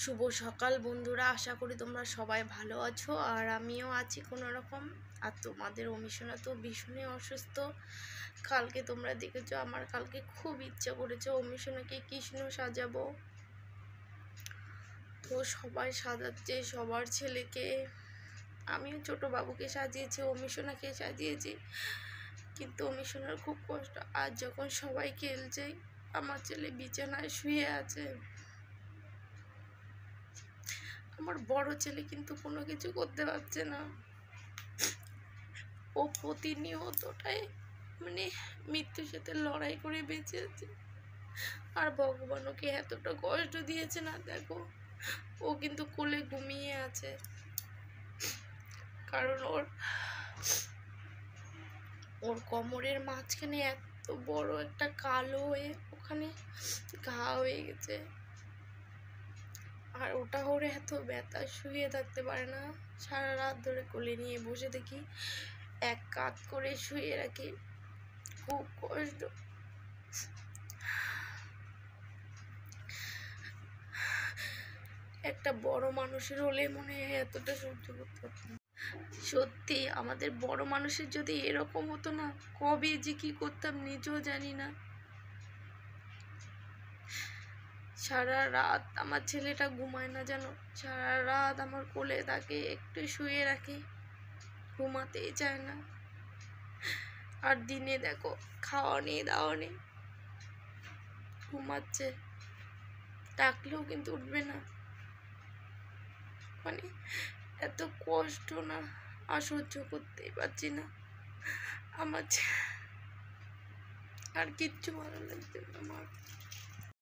শুভ সকাল বন্ধুরা, আশা করি তোমরা সবাই ভালো আছো আর আমিও আছি কোনো রকম। আর তোমাদের অমিশনা তো ভীষণই অসুস্থ। কালকে তোমরা দেখেছো, আমার কালকে খুব ইচ্ছা করেছে অমিশনাকে কৃষ্ণ সাজাবো। তো সবাই সাজাচ্ছে সবার ছেলেকে, আমিও ছোট বাবুকে সাজিয়েছি, অমিশনাকে সাজিয়েছি, কিন্তু অমিশনার খুব কষ্ট। আর যখন সবাই খেলছে আমার ছেলে বিছানায় শুয়ে আছে। আমার বড় ছেলে কিন্তু কোনো কিছু করতে পারছে না। ও প্রতিনিয়তটাই মৃত্যুর সাথে লড়াই করে বেঁচে আছে। আর ভগবান ওকে এতটা কষ্ট দিয়েছে না, দেখো ও কিন্তু কোলে ঘুমিয়ে আছে, কারণ ওর কোমরের মাঝখানে এত বড় একটা কালো হয়ে ওখানে ঘা হয়ে গেছে। আর ওটা ওর এত ব্যথা, শুয়ে থাকতে পারে না। সারা রাত ধরে কোলে নিয়ে বসে দেখি, এক কাত করে শুয়ে রাখি, খুব কষ্ট। একটা বড় মানুষের হলে মনে হয় এতটা সহ্য করতে পারতাম। সত্যি আমাদের বড় মানুষের যদি এরকম হতো না, কবে যে কি করতাম নিজেও জানি না। সারা রাত আমার ছেলেটা ঘুমায় না জানো, সারা রাত আমার কোলে থাকে, একটু শুয়ে রাখি, ঘুমাতেই চায় না। আর দিনে দেখো খাওয়া নেই দাওয়া নেই, ঘুমাচ্ছে, ডাকলেও কিন্তু উঠবে না। এত কষ্ট না, আর সহ্য করতেই পারছি না। আমার আর কিচ্ছু ভালো লাগছে না আমার।